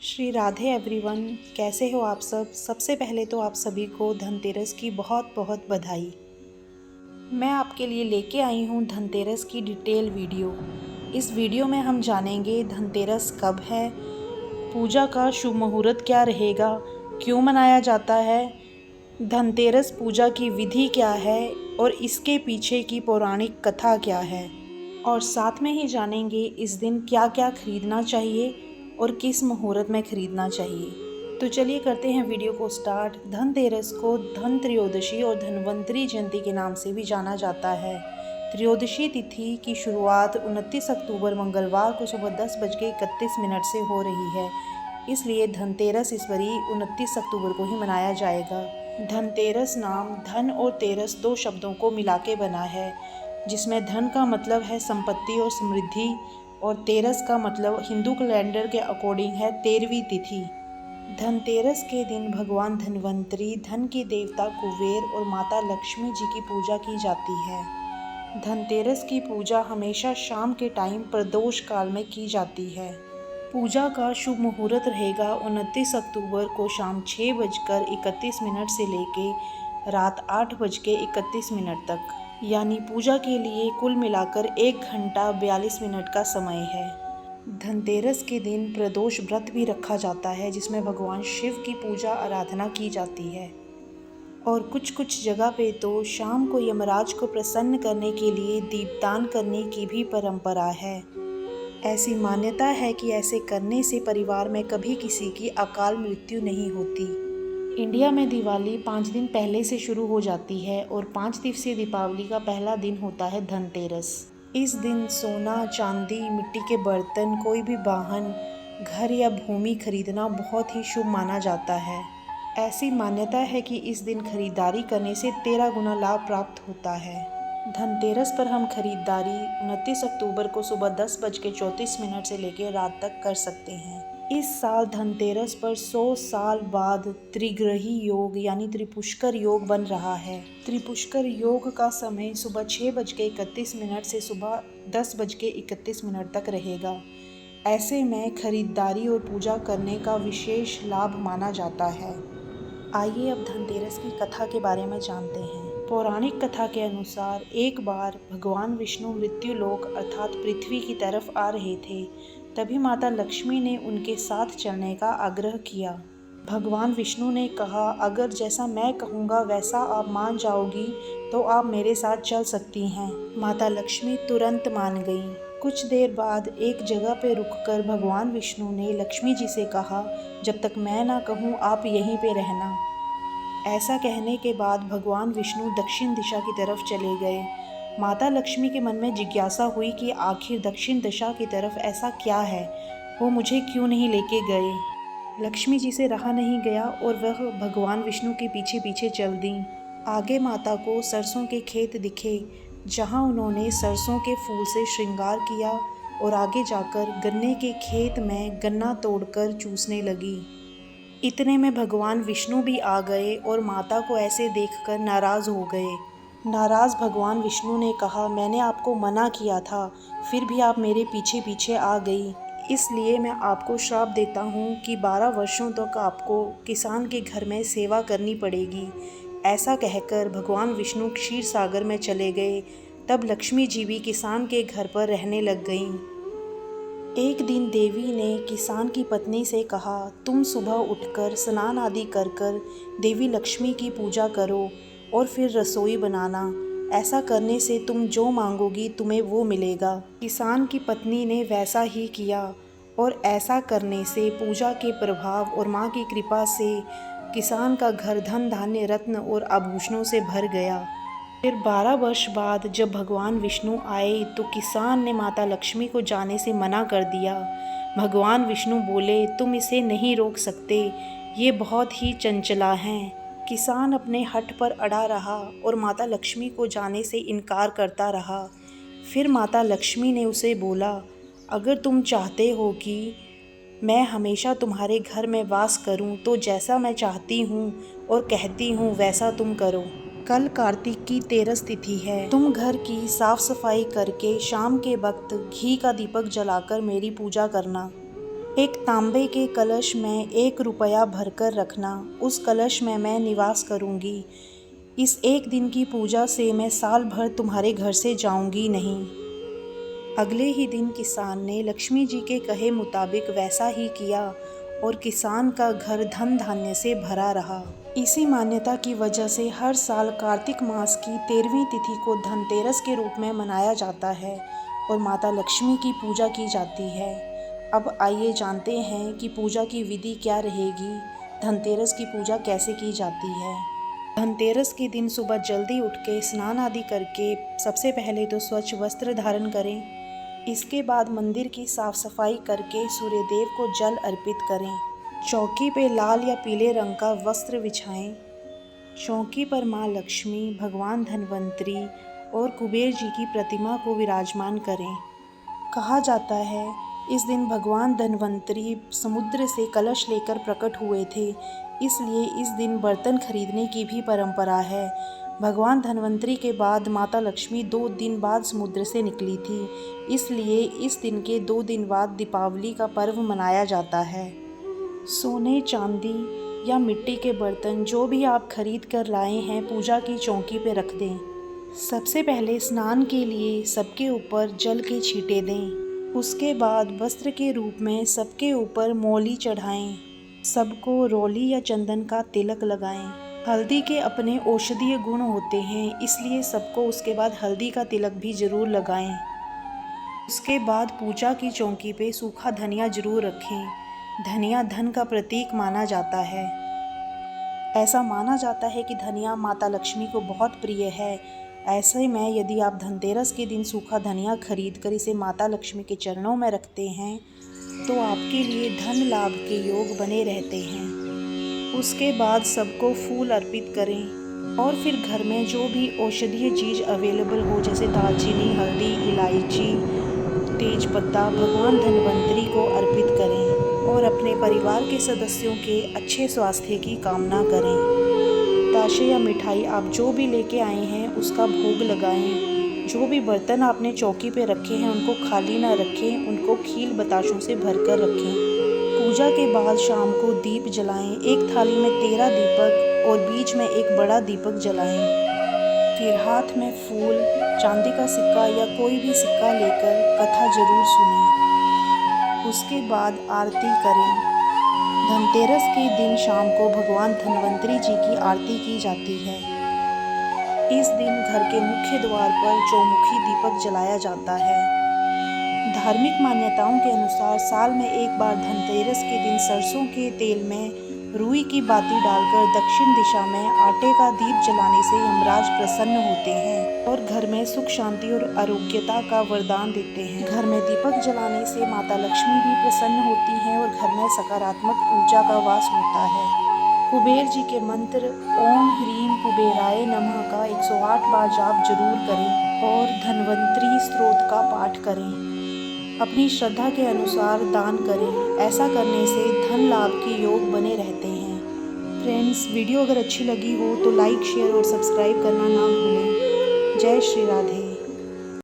Shri Radhe everyone, कैसे हो आप सब। सबसे पहले तो आप सभी को धनतेरस की बहुत बहुत बधाई। मैं आपके लिए लेके आई हूँ धनतेरस की डिटेल वीडियो। इस वीडियो में हम जानेंगे धनतेरस कब है, पूजा का शुभ मुहूर्त क्या रहेगा, क्यों मनाया जाता है, धनतेरस पूजा की विधि क्या है और इसके पीछे की पौराणिक कथा क्या है, और साथ में ही जानेंगे इस दिन क्या क्या खरीदना चाहिए और किस मुहूर्त में खरीदना चाहिए। तो चलिए करते हैं वीडियो को स्टार्ट। धनतेरस को धन त्रयोदशी और धन्वंतरी जयंती के नाम से भी जाना जाता है। त्रयोदशी तिथि की शुरुआत 29 अक्टूबर मंगलवार को सुबह 10:31 से हो रही है, इसलिए धनतेरस इस बारी 29 अक्टूबर को ही मनाया जाएगा। धनतेरस नाम धन और तेरस दो शब्दों को मिला के बना है, जिसमें धन का मतलब है संपत्ति और समृद्धि और तेरस का मतलब हिंदू कैलेंडर के अकॉर्डिंग है 13वीं तिथि। धनतेरस के दिन भगवान धन्वंतरी, धन के देवता कुबेर और माता लक्ष्मी जी की पूजा की जाती है। धनतेरस की पूजा हमेशा शाम के टाइम प्रदोष काल में की जाती है। पूजा का शुभ मुहूर्त रहेगा 29 अक्टूबर को शाम 6:31 से लेके रात 8:31 तक, यानी पूजा के लिए कुल मिलाकर 1 घंटा 42 मिनट का समय है। धनतेरस के दिन प्रदोष व्रत भी रखा जाता है, जिसमें भगवान शिव की पूजा आराधना की जाती है। और कुछ जगह पे तो शाम को यमराज को प्रसन्न करने के लिए दीपदान करने की भी परंपरा है। ऐसी मान्यता है कि ऐसे करने से परिवार में कभी किसी की अकाल मृत्यु नहीं होती। इंडिया में दिवाली 5 दिन पहले से शुरू हो जाती है और 5 दिवसीय दीपावली का पहला दिन होता है धनतेरस। इस दिन सोना, चांदी, मिट्टी के बर्तन, कोई भी वाहन, घर या भूमि खरीदना बहुत ही शुभ माना जाता है। ऐसी मान्यता है कि इस दिन खरीदारी करने से 13 गुना लाभ प्राप्त होता है। धनतेरस पर हम खरीदारी 29 अक्टूबर को सुबह 10:34 से लेकर रात तक कर सकते हैं। इस साल धनतेरस पर 100 साल बाद त्रिग्रही योग यानी त्रिपुष्कर योग बन रहा है। त्रिपुष्कर योग का समय सुबह 6:31 से सुबह 10:31 तक रहेगा। ऐसे में खरीदारी और पूजा करने का विशेष लाभ माना जाता है। आइए अब धनतेरस की कथा के बारे में जानते हैं। पौराणिक कथा के अनुसार एक बार भगवान विष्णु मृत्युलोक अर्थात पृथ्वी की तरफ आ रहे थे। तभी माता लक्ष्मी ने उनके साथ चलने का आग्रह किया। भगवान विष्णु ने कहा, अगर जैसा मैं कहूँगा वैसा आप मान जाओगी तो आप मेरे साथ चल सकती हैं। माता लक्ष्मी तुरंत मान गईं। कुछ देर बाद एक जगह पर रुककर भगवान विष्णु ने लक्ष्मी जी से कहा, जब तक मैं ना कहूँ आप यहीं पे रहना। ऐसा कहने के बाद भगवान विष्णु दक्षिण दिशा की तरफ चले गए। माता लक्ष्मी के मन में जिज्ञासा हुई कि आखिर दक्षिण दिशा की तरफ ऐसा क्या है, वो मुझे क्यों नहीं लेके गए। लक्ष्मी जी से रहा नहीं गया और वह भगवान विष्णु के पीछे पीछे चल दी। आगे माता को सरसों के खेत दिखे, जहाँ उन्होंने सरसों के फूल से श्रृंगार किया और आगे जाकर गन्ने के खेत में गन्ना तोड़कर चूसने लगी। इतने में भगवान विष्णु भी आ गए और माता को ऐसे देखकर नाराज़ हो गए। नाराज़ भगवान विष्णु ने कहा, मैंने आपको मना किया था, फिर भी आप मेरे पीछे पीछे आ गई, इसलिए मैं आपको श्राप देता हूँ कि 12 वर्षों तक आपको किसान के घर में सेवा करनी पड़ेगी। ऐसा कहकर भगवान विष्णु क्षीर सागर में चले गए। तब लक्ष्मी जी भी किसान के घर पर रहने लग गईं। एक दिन देवी ने किसान की पत्नी से कहा, तुम सुबह उठकर स्नान आदि कर देवी लक्ष्मी की पूजा करो और फिर रसोई बनाना। ऐसा करने से तुम जो मांगोगी तुम्हें वो मिलेगा। किसान की पत्नी ने वैसा ही किया और ऐसा करने से पूजा के प्रभाव और माँ की कृपा से किसान का घर धन धान्य रत्न और आभूषणों से भर गया। फिर 12 वर्ष बाद जब भगवान विष्णु आए तो किसान ने माता लक्ष्मी को जाने से मना कर दिया। भगवान विष्णु बोले, तुम इसे नहीं रोक सकते, ये बहुत ही चंचला हैं। किसान अपने हठ पर अड़ा रहा और माता लक्ष्मी को जाने से इनकार करता रहा। फिर माता लक्ष्मी ने उसे बोला, अगर तुम चाहते हो कि मैं हमेशा तुम्हारे घर में वास करूं, तो जैसा मैं चाहती हूं और कहती हूं वैसा तुम करो। कल कार्तिक की 13 तिथि है। तुम घर की साफ सफाई करके शाम के वक्त घी का दीपक जलाकर मेरी पूजा करना। एक तांबे के कलश में 1 रुपया भरकर रखना, उस कलश में मैं निवास करूँगी। इस एक दिन की पूजा से मैं साल भर तुम्हारे घर से जाऊँगी नहीं। अगले ही दिन किसान ने लक्ष्मी जी के कहे मुताबिक वैसा ही किया और किसान का घर धन धान्य से भरा रहा। इसी मान्यता की वजह से हर साल कार्तिक मास की 13वीं तिथि को धनतेरस के रूप में मनाया जाता है और माता लक्ष्मी की पूजा की जाती है। अब आइए जानते हैं कि पूजा की विधि क्या रहेगी, धनतेरस की पूजा कैसे की जाती है। धनतेरस के दिन सुबह जल्दी उठ के स्नान आदि करके सबसे पहले तो स्वच्छ वस्त्र धारण करें। इसके बाद मंदिर की साफ सफाई करके सूर्यदेव को जल अर्पित करें। चौकी पे लाल या पीले रंग का वस्त्र बिछाएं। चौकी पर माँ लक्ष्मी, भगवान धन्वंतरी और कुबेर जी की प्रतिमा को विराजमान करें। कहा जाता है इस दिन भगवान धन्वंतरी समुद्र से कलश लेकर प्रकट हुए थे, इसलिए इस दिन बर्तन खरीदने की भी परंपरा है। भगवान धन्वंतरी के बाद माता लक्ष्मी 2 दिन बाद समुद्र से निकली थी, इसलिए इस दिन के 2 दिन बाद दीपावली का पर्व मनाया जाता है। सोने, चांदी या मिट्टी के बर्तन जो भी आप खरीद कर लाए हैं पूजा की चौकी पे रख दें। सबसे पहले स्नान के लिए सबके ऊपर जल के छींटे दें। उसके बाद वस्त्र के रूप में सबके ऊपर मौली चढ़ाएं। सबको रोली या चंदन का तिलक लगाएं। हल्दी के अपने औषधीय गुण होते हैं, इसलिए सबको उसके बाद हल्दी का तिलक भी ज़रूर लगाएं। उसके बाद पूजा की चौकी पे सूखा धनिया ज़रूर रखें। धनिया धन का प्रतीक माना जाता है। ऐसा माना जाता है कि धनिया माता लक्ष्मी को बहुत प्रिय है। ऐसे में यदि आप धनतेरस के दिन सूखा धनिया खरीद कर इसे माता लक्ष्मी के चरणों में रखते हैं तो आपके लिए धन लाभ के योग बने रहते हैं। उसके बाद सबको फूल अर्पित करें और फिर घर में जो भी औषधीय चीज़ अवेलेबल हो जैसे दालचीनी, हल्दी, इलायची, तेजपत्ता भगवान धन्वंतरी को अर्पित करें और अपने परिवार के सदस्यों के अच्छे स्वास्थ्य की कामना करें। ताशे या मिठाई आप जो भी लेके आए हैं उसका भोग लगाएं। जो भी बर्तन आपने चौकी पे रखे हैं उनको खाली ना रखें, उनको खील बताशों से भरकर रखें। पूजा के बाद शाम को दीप जलाएं। एक थाली में 13 दीपक और बीच में एक बड़ा दीपक जलाएं। फिर हाथ में फूल, चांदी का सिक्का या कोई भी सिक्का लेकर कथा जरूर सुनें। उसके बाद आरती करें। धनतेरस के दिन शाम को भगवान धन्वंतरी जी की आरती की जाती है। इस दिन घर के मुख्य द्वार पर चौमुखी दीपक जलाया जाता है। धार्मिक मान्यताओं के अनुसार साल में एक बार धनतेरस के दिन सरसों के तेल में रुई की बाती डालकर दक्षिण दिशा में आटे का दीप जलाने से यमराज प्रसन्न होते हैं और घर में सुख शांति और आरोग्यता का वरदान देते हैं। घर में दीपक जलाने से माता लक्ष्मी भी प्रसन्न होती हैं और घर में सकारात्मक ऊर्जा का वास होता है। कुबेर जी के मंत्र ओम ह्रीम कुबेराय नमः का 108 बार जाप जरूर करें और धन्वंतरी स्तोत्र का पाठ करें। अपनी श्रद्धा के अनुसार दान करें। ऐसा करने से धन लाभ के योग बने रहते हैं। फ्रेंड्स, वीडियो अगर अच्छी लगी हो तो लाइक, शेयर और सब्सक्राइब करना ना भूलें। जय श्री राधे।